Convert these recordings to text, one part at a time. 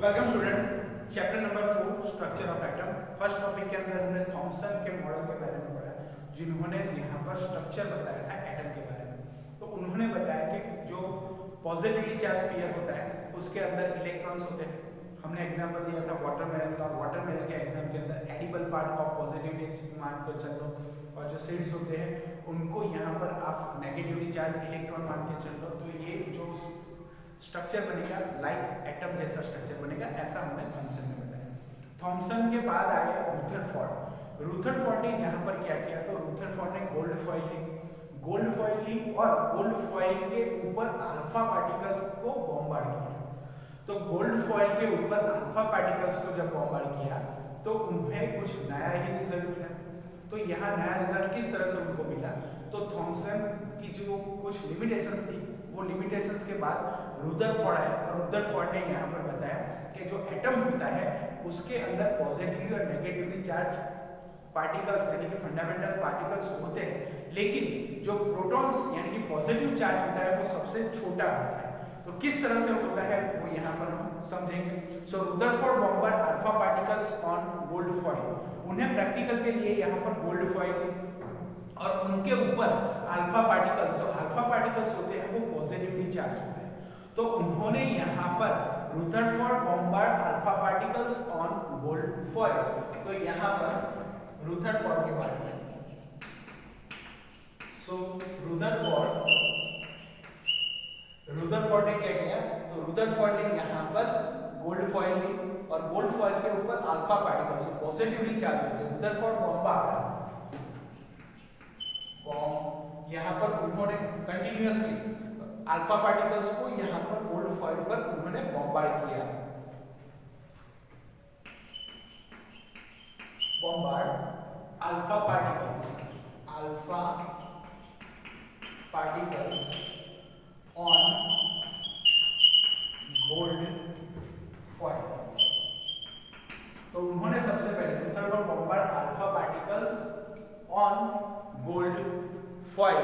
Welcome student. Chapter number 4 structure of atom. First topic के अंदर हमने थॉमसन के मॉडल के बारे में पढ़ा, जिन्होंने यहाँ पर स्ट्रक्चर बताया था एटम के बारे में। तो उन्होंने बताया कि जो पॉजिटिवली चार्ज स्फीयर होता है उसके अंदर इलेक्ट्रॉन्स होते हैं। हमने एग्जांपल दिया था वाटरमेलन का। वाटरमेलन के एग्जाम के अंदर एडिबल पार्ट को आप पॉजिटिवली मान कर चलो, और जो सीड्स होते हैं उनको यहाँ पर आप नेगेटिवली चार्ज इलेक्ट्रॉन मान के चल लो। तो ये जो स्ट्रक्चर बनेगा लाइक एटम जैसा स्ट्रक्चर बनेगा, ऐसा हमने थॉमसन ने बताया। थॉमसन के बाद आए रुदरफोर्ड। रुदरफोर्ड ने यहाँ पर क्या किया, तो रुदरफोर्ड ने गोल्ड फॉइल ली, और गोल्ड फॉइल के ऊपर अल्फा पार्टिकल्स को बॉम्बार्ड किया। तो गोल्ड फॉइल के ऊपर अल्फा पार्टिकल्स को जब बॉम्बार्ड किया तो उन्हें कुछ नया ही रिजल्ट मिला। तो यहाँ नया रिजल्ट किस तरह से उनको मिला, तो थॉमसन की जो कुछ लिमिटेशंस थी, वो लिमिटेशंस के बाद रुदरफोर्ड आया, और रुदरफोर्ड ने यहाँ पर बताया कि जो एटम होता है उसके अंदर पॉजिटिवली और नेगेटिवली चार्ज पार्टिकल्स यानी कि फंडामेंटल पार्टिकल्स होते हैं, लेकिन जो प्रोटॉन्स यानी कि पॉजिटिव चार्ज होता है वो सबसे छोटा होता है। तो किस तरह से होता है वो यहाँ पर हम समझेंगे। So Rutherford bombard alpha particles on gold foil. उन्हें प्रैक्टिकल के लिए यहाँ पर गोल्ड फॉइल और उनके ऊपर अल्फा पार्टिकल्स, जो अल्फा पार्टिकल्स होते हैं वो पॉजिटिवली चार्ज होते हैं। तो उन्होंने यहाँ पर Rutherford bombard alpha particles on gold foil. तो यहाँ पर रुदरफोर्ड के बारे में, सो रुदरफोर्ड ने क्या किया, तो रुदरफोर्ड ने यहाँ पर गोल्ड फॉइल ली, और गोल्ड फॉइल के ऊपर अल्फा पार्टिकल्स पॉजिटिवली चार्ज होते हैं। रुदरफोर्ड बॉम्बार्ड यहाँ पर उन्होंने कंटिन्यूअसली अल्फा पार्टिकल्स को यहाँ पर गोल्ड फॉइल पर उन्होंने बॉम्बार्ड किया। Bombard alpha particles on gold foil. तो उन्होंने सबसे पहले Rutherford bombard alpha particles on gold foil.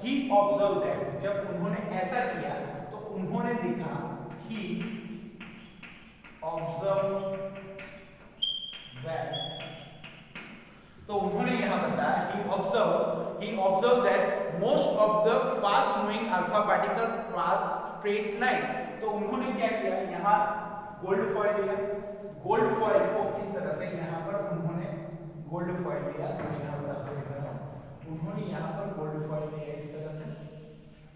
He observe that, जब उन्होंने ऐसा किया तो उन्होंने देखा, ही ऑब्जर्व दैट, तो उन्होंने यहां बताया he observe that most of the fast moving alpha particle pass straight line. तो उन्होंने क्या किया, यहां गोल्ड फॉइल लिया, गोल्ड फॉइल को इस तरह से यहां पर उन्होंने गोल्ड फॉइल लिया, यहां पर आपको दिख रहा है, उन्होंने यहाँ पर गोल्ड फॉइल लिया इस तरह से।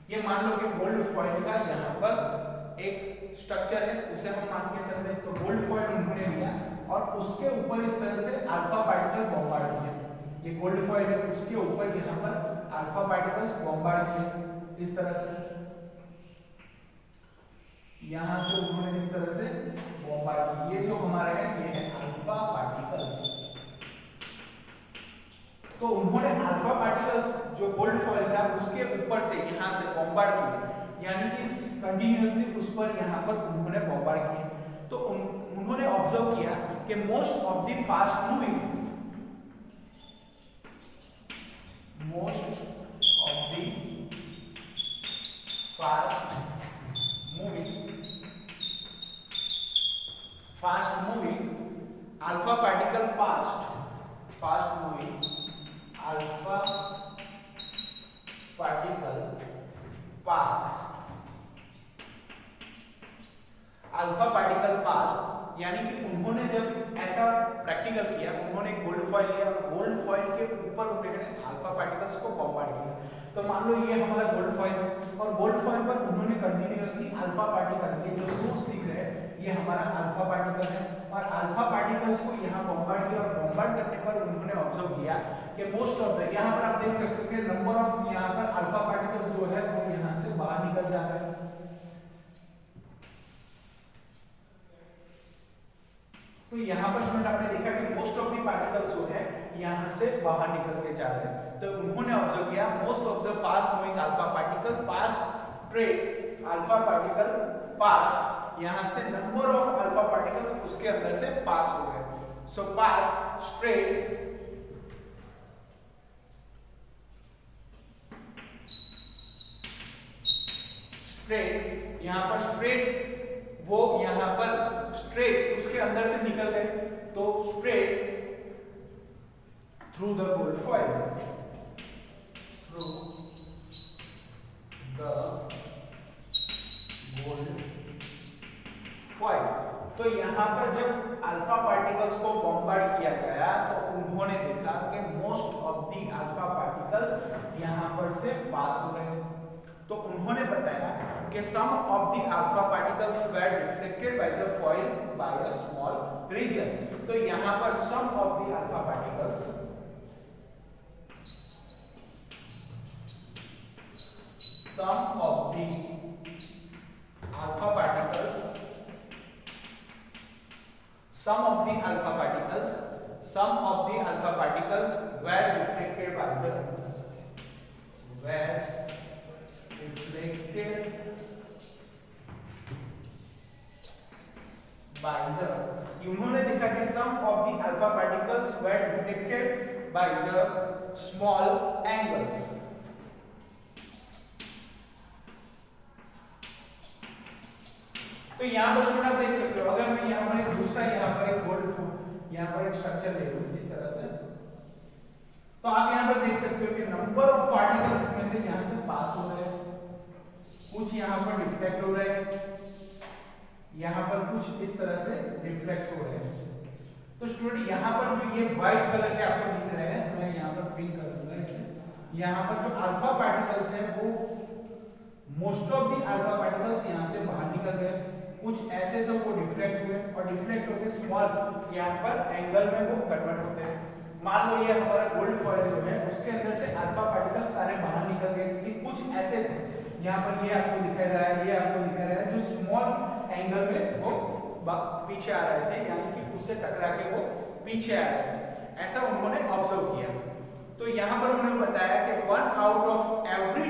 ये मान लो कि गोल्ड फॉइल का यहाँ पर एक स्ट्रक्चर है, उसे हम मान के चलते हैं। तो गोल्ड फॉइल उन्होंने लिया और उसके ऊपर इस तरह से अल्फा पार्टिकल बॉम्बार्ड किए। ये गोल्ड फॉइल है, उसके ऊपर यहाँ पर अल्फा पार्टिकल्स बॉम्बार्ड किए इस तरह से। यहाँ से उन्होंने इस तरह से बॉम्बार्ड किए। ये जो हमारा है ये है अल्फा पार्टिकल्स। तो उन्होंने अल्फा पार्टिकल्स जो गोल्ड फॉइल था उसके ऊपर से यहाँ से बॉम्बार्ड किए, यानी कि कंटिन्यूअसली उस पर यहाँ पर उन्होंने बॉम्बार्ड किए। तो उन्होंने ऑब्जर्व किया कि most of the fast moving alpha particle fast moving alpha particle पास, यानी कि उन्होंने जब ऐसा प्रैक्टिकल किया, उन्होंने गोल्ड फॉइल लिया, गोल्ड फॉइल के ऊपर उन्होंने अल्फा पार्टिकल्स को बॉम्बार्ड किया। तो मान लो ये हमारा गोल्ड फॉइल है, और गोल्ड फॉइल पर उन्होंने कंटिन्यूअसली अल्फा पार्टिकल, ये जो सोर्स दिख रहे हैं ये हमारा अल्फा पार्टिकल है, और अल्फा पार्टिकल्स को यहाँ बॉम्बार्ड किया, और बॉम्बार्ड करने पर उन्होंने ऑब्जर्व किया कि मोस्ट ऑफ द, यहाँ पर आप देख सकते हो कि नंबर ऑफ यहाँ पर अल्फा पार्टिकल जो है वो यहाँ से बाहर निकल जाता है। तो यहाँ पर स्टूडेंट आपने देखा कि मोस्ट ऑफ द पार्टिकल्स जो है यहाँ से बाहर निकल के जा रहे हैं। तो उन्होंने ऑब्जर्व किया most of the fast moving alpha particle pass straight, alpha particle पास, यहाँ से नंबर ऑफ अल्फा पार्टिकल उसके अंदर से पास हो गए। सो पास स्ट्रेट यहाँ पर स्ट्रेट वो यहाँ पर स्ट्रेट उसके अंदर से निकल गए, तो straight through the gold foil, through the gold foil. तो यहाँ पर जब अल्फा पार्टिकल्स को बॉम्बार्ड किया गया तो उन्होंने देखा कि most of the alpha particles यहाँ पर से पास हो रहे हैं। तो उन्होंने बताया कि some of the alpha particles were reflected by the foil by a small region. तो यहाँ पर some of the alpha particles, some of the alpha particles, some of the alpha particles were reflected by the उन्होंने देखा कि some of the alpha particles were reflected by the small angles। तो यहाँ पर student आप देख सकते हो, अगर मैं यहाँ पर एक दूसरा यहाँ पर एक गोल्ड यहाँ पर एक स्ट्रक्चर ले लूं इस तरह से, तो आप यहाँ पर देख सकते हो कि नंबर ऑफ पार्टिकल इसमें से यहाँ से पास हो रहे हैं, कुछ यहाँ पर रिफ्लेक्ट हो रहे हैं, यहाँ पर कुछ इस तरह से रिफ्लेक्ट हो रहे हैं। तो स्टूडेंट यहाँ पर जो ये व्हाइट कलर के आपको दिख रहे हैं, मैं यहाँ पर पिंक कर दूंगा इसे, यहाँ पर जो अल्फा पार्टिकल्स है वो most of the alpha particles यहाँ से बाहर निकल गए, कुछ ऐसे तो वो डिफ्लेक्ट हुए और डिफ्लेक्ट होकर स्मॉल यहाँ पर एंगल में वो कन्वर्ट होते हैं। मान लो ये हमारा गोल्ड फॉइल जो है उसके अंदर से अल्फा पार्टिकल सारे बाहर निकल गए, लेकिन कुछ ऐसे थे, यहाँ पर ये आपको दिखा रहा है, ये आपको दिखा रहा है, जो स्मॉल एंगल में वो पीछे आ रहे थे, यानी कि उससे टकरा के वो पीछे आ रहे थे। ऐसा उन्होंने ऑब्जर्व किया। तो यहाँ पर उन्होंने बताया कि 1 out of every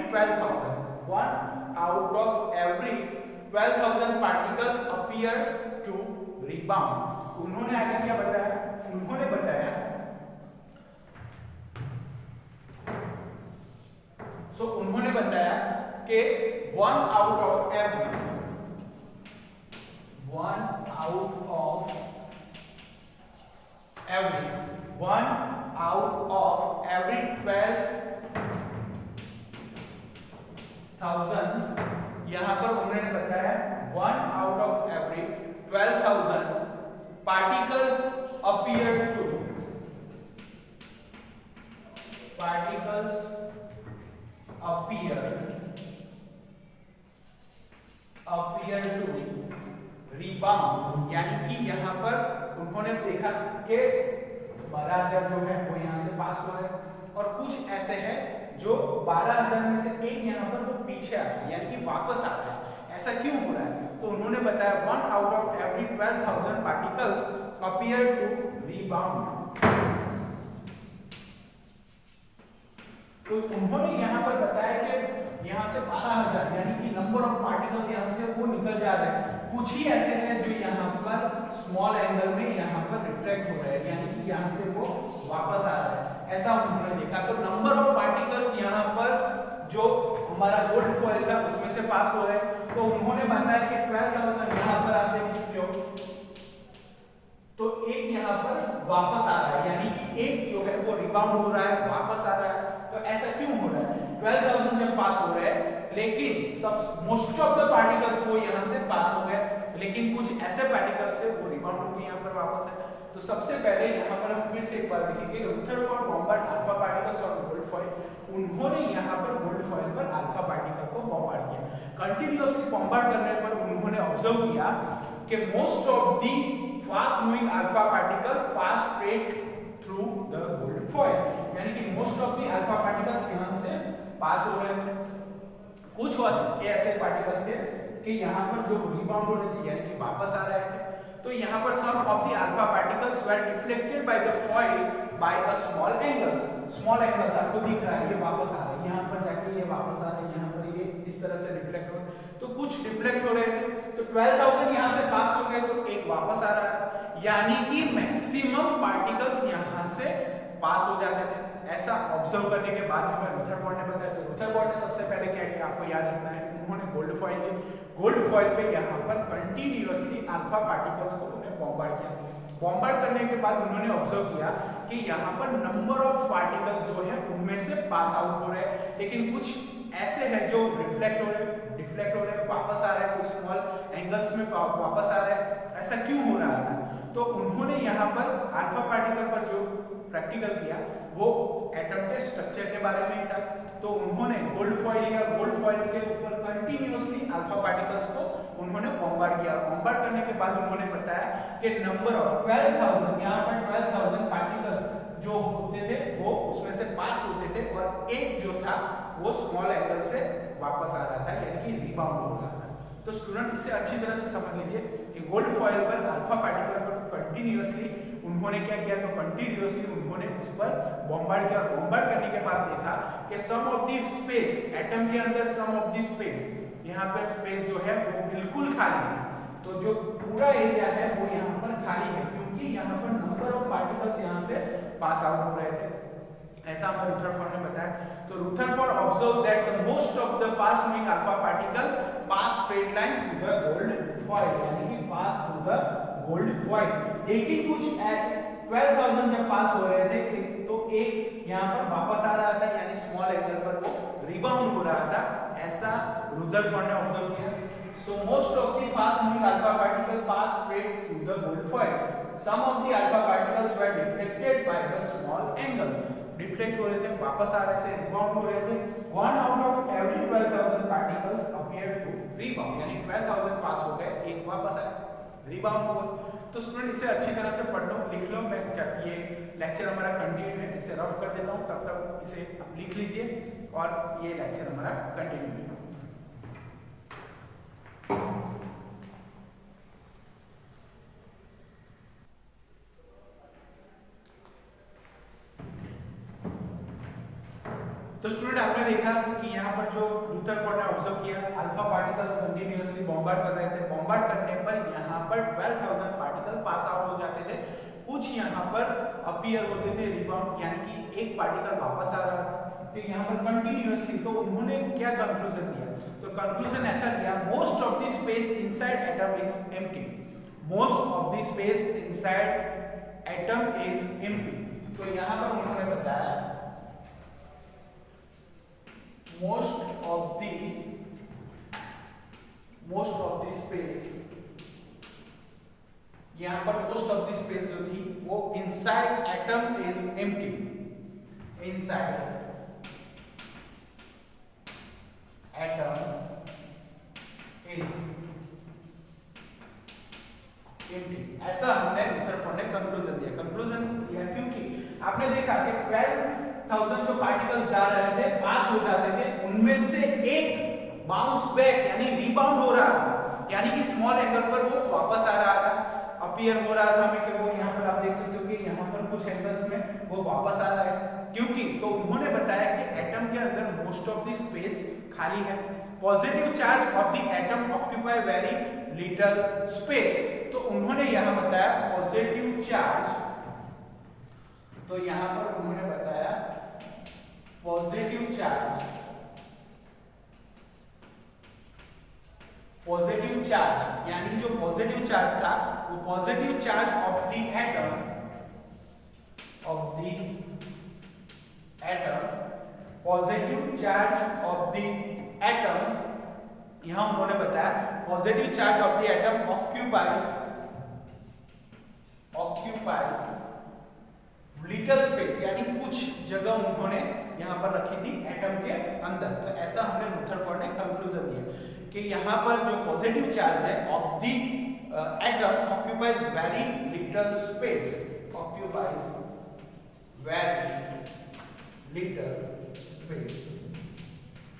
12,000 particle appear to rebound. उन्होंने आगे क्या बताया, उन्होंने बताया उन्होंने बताया कि 1 out of every 12,000 यहाँ पर उन्होंने बताया 1 out of every 12,000 particles appear to rebound। यानी कि यहाँ पर उन्होंने देखा कि 12,000 जो है वो यहाँ से पास हो रहे हैं और कुछ ऐसे हैं जो 12,000 में से एक यहाँ पर वो पीछे आ रहा है, यानी कि वापस आ रहा है। ऐसा क्यों हो रहा है? तो उन्होंने बताया 1 out of every 12,000 particles appear to rebound। तो उन्होंने यहाँ पर बताया कि यहाँ से 12,000 यानी कि नंबर ऑफ पार्टिकल्स यहाँ से वो निकल जा रहे हैं, कुछ ही ऐसे हैं जो यहाँ पर स्मॉल एंगल में यहाँ पर रिफ्लेक्ट हो रहे हैं, यानी कि यहाँ से वो वापस आ रहा है। ऐसा उन्होंने देखा। तो नंबर ऑफ पार्टिकल्स यहाँ पर जो हमारा गोल्ड फॉइल था उसमें से पास हो रहे हैं। तो उन्होंने बताया कि 12,000 यहाँ पर आप देख सकते हो, तो एक यहाँ पर वापस आ रहा है, यानी कि एक जो है वो रिबाउंड हो रहा है, वापस आ रहा है। तो ऐसा क्यों हो रहा है? 12,000 जब पास हो रहे हैं, लेकिन सब मोस्ट ऑफ द पार्टिकल्स वो यहाँ से पास हो गए, लेकिन कुछ ऐसे पार्टिकल्स से वो रिबाउंड होकर यहाँ पर वापस है। तो सबसे पहले यहाँ पर हम फिर से एक बार देखेंगे, रुदरफोर्ड बॉम्बार्ड अल्फा पार्टिकल्स और गोल्ड फॉइल। उन्होंने यहाँ पर गोल्ड फॉइल पर अल्फा पार्टिकल को बॉम्बार्ड किया। कंटिन्यूअसली बॉम्बार्ड करने पर उन्होंने ऑब्जर्व किया कि most of the fast moving alpha particles pass straight through the gold foil, यानी कि most of the alpha particles यहाँ से पास हो रहे थे। कुछ ऐसे पार्टिकल्स थे कि यहाँ पर जो रिबाउंड हो रहे थे, यानी कि वापस आ रहे थे। तो यहाँ पर some of the alpha particles were deflected by the foil by a small angles. Small angles आपको दिख रहा है, ये वापस आ रहे हैं, यहाँ पर जाके ये वापस आ रहे हैं, यहाँ पर ये इस तरह से रिफ्लेक्ट हो रहे हैं। तो कुछ रिफ्लेक्ट हो रहे थे, तो 12,000 यहाँ से पास हो गए, तो एक वापस आ रहा था, यानी कि मैक्सिमम पार्टिकल्स यहाँ से पास हो जाते थे। ऐसा ऑब्जर्व करने के बाद हमें रुदरफोर्ड ने बताया। तो रुदरफोर्ड ने सबसे पहले क्या किया, आपको याद रखना है, उन्होंने गोल्ड फॉइल ली, गोल्ड फॉइल पे यहाँ पर कंटिन्यूअसली अल्फा पार्टिकल्स को उन्हें बॉम्बार्ड किया। बॉम्बार्ड करने के बाद उन्होंने ऑब्जर्व किया कि यहाँ पर नंबर ऑफ पार्टिकल्स जो है उनमें से पास आउट हो रहे हैं, लेकिन कुछ ऐसे हैं जो रिफ्लेक्ट हो रहे हैं, डिफ्लेक्ट हो रहे हैं, वापस आ रहे हैं, कुछ स्मॉल एंगल्स में वापस आ रहे हैं। ऐसा क्यों हो रहा था? तो उन्होंने यहाँ पर अल्फा पार्टिकल पर जो प्रैक्टिकल किया वो एटम के स्ट्रक्चर के बारे में ही था। तो उन्होंने गोल्ड फॉइल लिया, गोल्ड फॉइल के ऊपर कंटिन्यूअसली अल्फा पार्टिकल्स को उन्होंने बॉम्बार्ड किया। बॉम्बार्ड करने के बाद उन्होंने बताया कि नंबर ऑफ 12,000, यहाँ पर 12,000 पार्टिकल्स जो होते थे वो उसमें से पास होते थे और एक जो था वो स्मॉल एंगल से वापस आ रहा था, यानी कि रिबाउंड हो रहा था। तो स्टूडेंट इसे अच्छी तरह से समझ लीजिए कि गोल्ड फॉइल पर अल्फा पार्टिकल पर कंटिन्यूअसली उन्होंने क्या किया, तो कंटिन्यूअसली उन्होंने उस पर बॉम्बार्ड किया। बॉम्बार्ड करने के बाद देखा कि some of the space atom के अंदर, सम ऑफ द स्पेस, यहाँ पर स्पेस जो है वो बिल्कुल खाली है। तो जो पूरा एरिया है वो यहाँ पर खाली है, क्योंकि यहाँ पर नंबर ऑफ पार्टिकल्स यहाँ से पास आउट हो रहे थे। ऐसा हमें रुथरफोर्ड ने बताया। तो Rutherford observe that the most of the fast moving alpha particle pass straight line through the gold foil, यानी कि pass through the gold foil. लेकिन कुछ 12,000 जब पास हो रहे थे तो एक यहाँ पर वापस आ रहा था, यानी स्मॉल एंगल पर वो रिबाउंड हो रहा था। ऐसा रुथरफोर्ड ने ऑब्जर्व किया। So most of the fast moving alpha particle pass straight through the gold foil. Some of the alpha particles were deflected by the small angles. Deflect हो रहे थे, वापस आ रहे थे, rebound हो रहे थे। One out of every 12,000 particles appeared to rebound, यानी 12,000 पास हो गए, एक वापस आया, rebound हुआ। तो स्टूडेंट इसे अच्छी तरह से पढ़ लो, लिख लो। मैं ये लेक्चर हमारा कंटिन्यू है, इसे रफ कर देता हूँ, तब तक इसे आप लिख लीजिए और ये लेक्चर हमारा कंटिन्यू है। तो स्टूडेंट आपने देखा कि यहाँ पर जो रुथरफोर्ड ने ऑब्जर्व किया, अल्फा पार्टिकल्स कंटिन्यूअसली बॉम्बार्ड कर रहे थे। बॉम्बार्ड करने पर यहाँ पर 12,000 पार्टिकल पास आउट हो जाते थे, कुछ यहाँ पर अपीयर होते थे, रिबाउंड, यानी कि एक पार्टिकल वापस आ रहा था। तो यहाँ पर कंटिन्यूअसली, तो उन्होंने क्या कंक्लूजन दिया? तो कंक्लूजन ऐसा दिया, most of the space inside atom is empty. Most of the space inside atom is empty. तो यहाँ पर उन्होंने बताया most of the space, यहाँ पर most of the space जो थी वो inside atom is empty, inside atom is empty। ऐसा हमने रुथरफोर्ड ने कंक्लूजन दिया। कंक्लूजन दिया क्योंकि आपने देखा कि 12,000 जो पार्टिकल्स जा रहे थे, पास हो जाते थे, उनमें से एक बाउंस बैक यानी रिबाउंड हो रहा था, यानी कि स्मॉल एंगल पर वो वापस आ रहा था, अपीयर हो रहा था हमें कि वो यहाँ पर आप देख सकते हो कि यहाँ पर कुछ एंगल्स में वो वापस आ रहा है। क्योंकि तो उन्होंने बताया कि एटम के अंदर मोस्ट ऑफ द स्पेस खाली है। Positive charge of the atom occupy very little space. तो उन्होंने यहाँ बताया पॉजिटिव चार्ज, तो यहाँ पर उन्होंने बताया पॉजिटिव चार्ज, पॉजिटिव चार्ज यानी जो पॉजिटिव चार्ज था वो positive charge of the atom, positive charge of the atom, यहां उन्होंने बताया positive charge of the atom occupies little space, यानी कुछ जगह उन्होंने यहां पर रखी थी एटम के अंदर। तो ऐसा हमने रुथरफोर्ड ने कंक्लूजन दिया कि यहां पर जो पॉजिटिव चार्ज है of the atom occupies very little space, occupies very little space.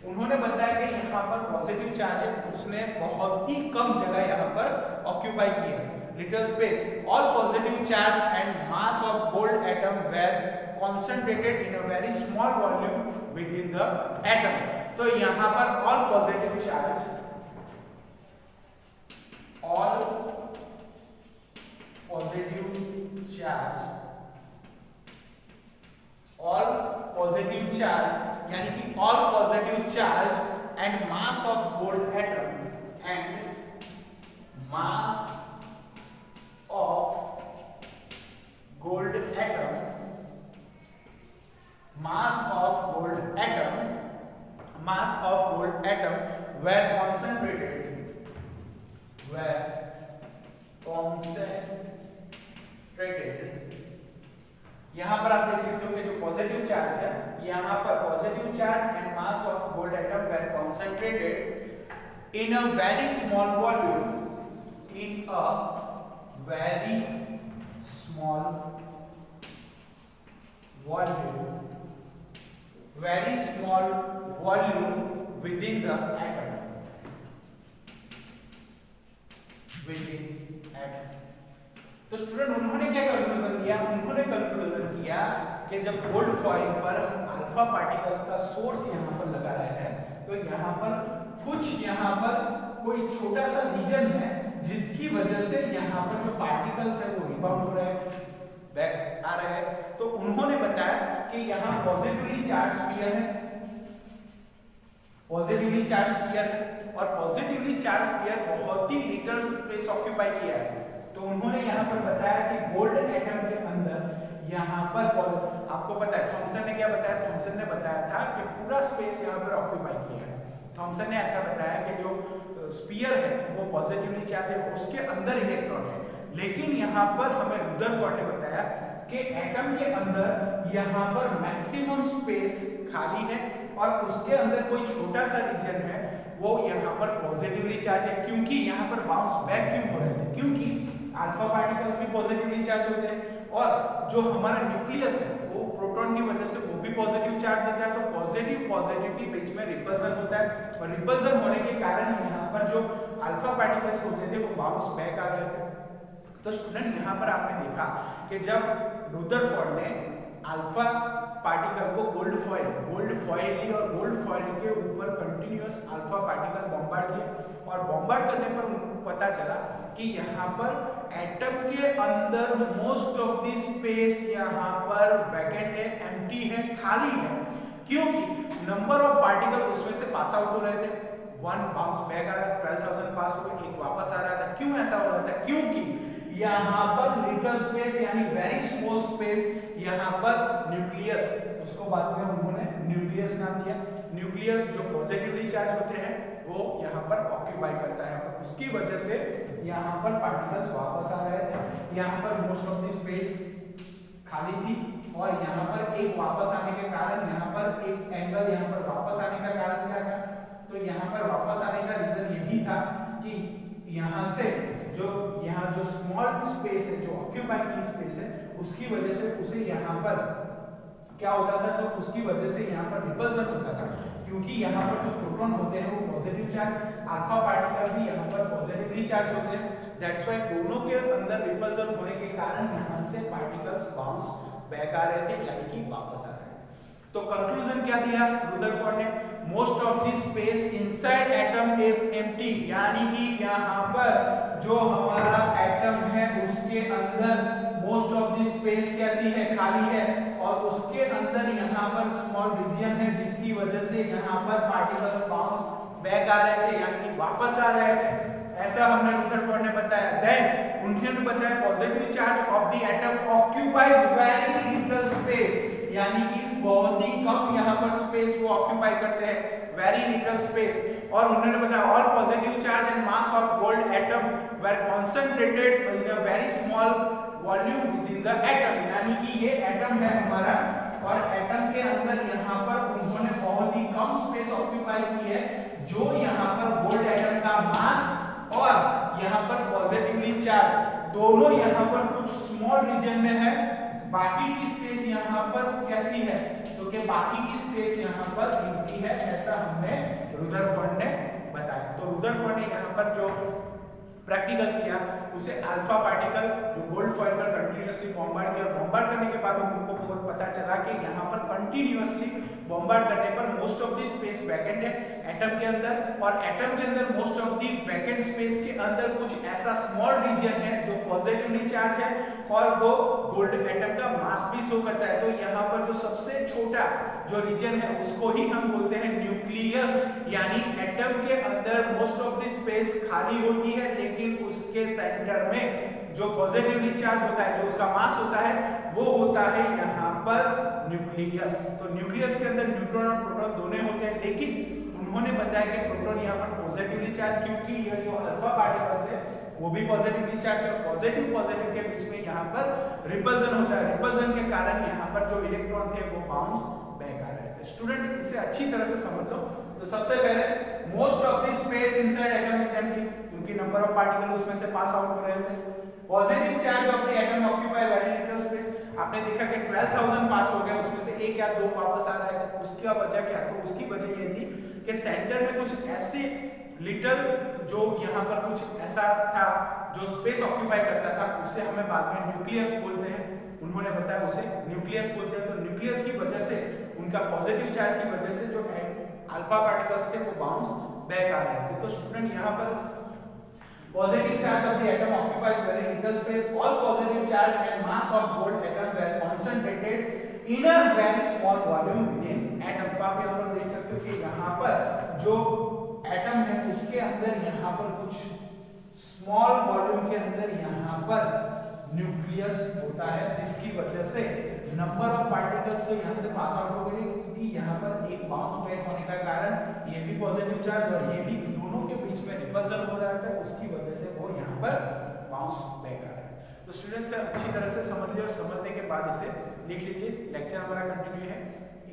उन्होंने बताया कि यहाँ पर पॉजिटिव चार्ज है, उसने बहुत ही कम जगह यहाँ पर ऑक्यूपाई किया, little space. All positive charge and mass of gold atom were concentrated in a very small volume within the atom। तो यहाँ पर all positive charge, all positive charge यानी कि all positive charge and mass of gold atom and mass of gold atom, mass of gold atom were concentrated, यहां पर आप देख सकते हो कि जो पॉजिटिव चार्ज है, यहां पर positive charge and mass of gold atom were concentrated in a very small volume, in a very small volume within the atom, तो स्टूडेंट उन्होंने क्या कंक्लूजन दिया? उन्होंने कंक्लूजन किया कि जब गोल्ड फॉइल पर हम अल्फा पार्टिकल का सोर्स यहाँ पर लगा रहे हैं, तो यहाँ पर कुछ यहाँ पर कोई छोटा सा रीजन है जिसकी वजह से यहाँ पर जो पार्टिकल्स है वो रिबाउंड हो रहे हैं, बैक आ रहे हैं। तो उन्होंने बताया कि यहाँ पॉजिटिवली चार्ज स्फीयर है, पॉजिटिवली चार्ज स्फीयर है, और पॉजिटिवली चार्ज स्फीयर बहुत ही लिटिल स्पेस ऑक्यूपाई किया है। तो उन्होंने यहाँ पर बताया कि गोल्ड एटम के अंदर यहाँ पर आपको पता है थॉमसन ने क्या बताया? थॉमसन ने बताया था कि पूरा स्पेस यहाँ पर ऑक्यूपाई किया है। थॉमसन ने ऐसा बताया कि जो स्फीयर है वो पॉजिटिवली चार्ज है, उसके अंदर इलेक्ट्रॉन है। लेकिन यहाँ पर हमें रुदरफोर्ड ने बताया कि एटम के अंदर यहाँ पर मैक्सिमम स्पेस खाली है और उसके अंदर कोई छोटा सा रीजन है वो यहाँ पर पॉजिटिवली चार्ज है। क्योंकि यहाँ पर बाउंस बैक क्यों हो रहे थे? क्योंकि अल्फा पार्टिकल्स भी पॉजिटिवली चार्ज होते हैं और जो हमारा न्यूक्लियस है वो प्रोटॉन की वजह से वो भी पॉजिटिव चार्ज देता है। तो पॉजिटिव के बीच में रिपल्सन होता है और रिपल्सन होने के कारण यहाँ पर जो अल्फा पार्टिकल्स होते थे वो बाउंस बैक आ रहे थे। तो स्टूडेंट यहाँ पर आपने देखा कि जब रुदरफोर्ड ने अल्फा पार्टिकल को गोल्ड फॉइल ली और गोल्ड फॉइल के ऊपर कंटिन्यूअस अल्फा पार्टिकल बॉम्बार्ड किए और बॉम्बार्ड करने पर उनको पता चला कि यहाँ पर एटम के अंदर मोस्ट ऑफ द स्पेस यहाँ पर वैकेंट है, एम्प्टी है, खाली है। क्योंकि नंबर ऑफ पार्टिकल उसमें से पास आउट हो रहे थे, वन बाउंस बैक आ रहा था, 12,000 पास हो गए, एक वापस आ रहा था। क्यों ऐसा हो रहा था? क्योंकि यहाँ पर लिटिल स्पेस यानी वेरी स्मॉल स्पेस, यहाँ पर न्यूक्लियस, उसको बाद में उन्होंने न्यूक्लियस नाम दिया। न्यूक्लियस जो पॉजिटिवली चार्ज होते हैं वो यहाँ पर ऑक्यूपाई करता है और उसकी वजह से यहाँ पर पार्टिकल्स वापस आ रहे थे। यहाँ पर मोस्ट ऑफ द स्पेस खाली थी और यहाँ पर एक वापस आने के कारण, यहाँ पर एक एंगल, यहाँ पर वापस आने का कारण क्या था? तो यहाँ पर वापस आने का रीजन यही था कि यहाँ से यहाँ जो स्मॉल स्पेस है, जो ऑक्यूपाई की स्पेस है, उसकी वजह से उसे यहाँ पर क्या होता था? तो उसकी वजह से यहाँ पर रिपल्सन होता था। क्योंकि यहाँ पर जो प्रोटॉन होते हैं वो पॉजिटिव चार्ज, अल्फा पार्टिकल भी यहाँ पर पॉजिटिवली चार्ज होते हैं। दैट्स व्हाई दोनों के अंदर रिपल्सन होने के कारण यहाँ से पार्टिकल्स बाउंस बैक आ रहे थे, यानी कि वापस आ रहे थे। तो कंक्लूजन क्या दिया रुदरफोर्ड ने? Most of the space inside atom is empty, यानी कि यहाँ पर जो हमारा एटम है उसके अंदर मोस्ट ऑफ द स्पेस कैसी है? खाली है और उसके अंदर यहाँ पर स्मॉल रीजन है जिसकी वजह से यहाँ पर पार्टिकल्स बाउंस बैक आ रहे थे, यानी कि वापस आ रहे थे। ऐसा हमने रुदरफोर्ड ने बताया। देन उन्होंने बताया positive charge of the atom occupies very little space, यानी कि बहुत ही कम यहाँ पर स्पेस वो ऑक्यूपाई करते हैं, वेरी लिटिल स्पेस। और उन्होंने बताया all positive charge and mass of gold atom were concentrated in a very small volume with in the atom, यानी कि ये एटम है हमारा और एटम के अंदर यहाँ पर उन्होंने बहुत ही कम स्पेस ऑक्यूपाई की है, जो यहाँ पर गोल्ड एटम का मास और यहाँ पर पॉजिटिवली चार्ज दोनों यहाँ पर कुछ स्मॉल रीजन में है, बाकी की स्पेस यहाँ पर कैसी है? तो कि बाकी की स्पेस यहाँ पर एम्प्टी है, ऐसा हमने रुदरफोर्ड ने बताया। तो रुदरफोर्ड ने यहाँ पर जो प्रैक्टिकल किया उसे अल्फा पार्टिकल जो गोल्ड फॉइल पर कंटिन्यूअसली बॉम्बार्ड किया, बॉम्बार्ड करने के बाद उनको पता चला कि यहाँ पर कंटिन्यूअसली बॉम्बार्ड करने पर most of the space vacant है एटम के अंदर, और एटम के अंदर most of the vacant space के अंदर कुछ ऐसा स्मॉल रीजन है जो पॉजिटिवली चार्ज है और वो गोल्ड एटम का मास भी शो करता है। तो यहाँ पर जो सबसे छोटा जो रीजन है उसको ही हम बोलते हैं न्यूक्लियस, यानी एटम के अंदर मोस्ट ऑफ द स्पेस खाली होती है, लेकिन उसके सेंटर में जो पॉजिटिवली चार्ज होता है, जो उसका मास होता है, वो होता है यहाँ पर न्यूक्लियस। तो न्यूक्लियस के अंदर न्यूट्रॉन और प्रोटॉन दोनों होते हैं, लेकिन उन्होंने बताया कि प्रोटॉन यहाँ पर पॉजिटिवली चार्ज, क्योंकि यह जो अल्फा पार्टिकल्स है वो भी पॉजिटिवली चार्ज है, पॉजिटिव के बीच में यहाँ पर रिपल्जन होता है। रिपल्जन के कारण यहाँ पर जो इलेक्ट्रॉन थे वो बाउंस बैक आ रहे थे। स्टूडेंट इसे अच्छी तरह से समझ लो। तो सबसे पहले most of the space inside atom is empty, क्योंकि नंबर ऑफ पार्टिकल उसमें से पास आउट हो रहे थे। Positive charge of the atom occupy very little space, आपने देखा कि 12,000 पास हो गए, उसमें से एक या दो वापस आ रहा है। उसकी वजह क्या? तो उसकी वजह ये थी कि सेंटर में कुछ ऐसे लिटिल जो यहाँ पर कुछ ऐसा था जो स्पेस ऑक्यूपाई करता था, उसे हमें बाद में न्यूक्लियस बोलते हैं। उन्होंने बताया उसे न्यूक्लियस बोलते हैं। तो न्यूक्लियस की वजह से, उनका पॉजिटिव चार्ज की वजह से जो अल्फा पार्टिकल्स थे वो बाउंस बैक आ रहे थे। तो स्टूडेंट यहाँ पर positive charge of the atom occupies very little space. All positive charge and mass of gold atom were concentrated in a very small volume within atom. तो आप यहाँ पर देख सकते हो कि यहाँ पर जो एटम है उसके अंदर यहाँ पर कुछ स्मॉल वॉल्यूम के अंदर यहाँ पर न्यूक्लियस होता है, जिसकी वजह से नंबर ऑफ पार्टिकल्स तो यहाँ से पास आउट हो गए, क्योंकि यहाँ पर एक बाउंस बैक होने का कारण ये भी पॉजिटिव चार्ज और ये भी दोनों के बीच में रिपल्जन हो रहा था, उसकी वजह से वो यहाँ पर बाउंस बैक आ रहा है। तो स्टूडेंट्स अच्छी तरह से समझ लियो। समझने के बाद इसे लिख लीजिए। लेक्चर हमारा कंटिन्यू है,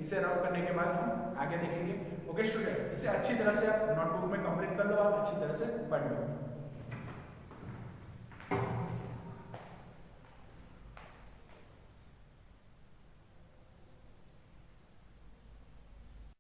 इसे रफ करने के बाद हम आगे देखेंगे। ओके स्टूडेंट, इसे अच्छी तरह से आप नोटबुक में कंप्लीट कर लो और अच्छी तरह से पढ़ लो।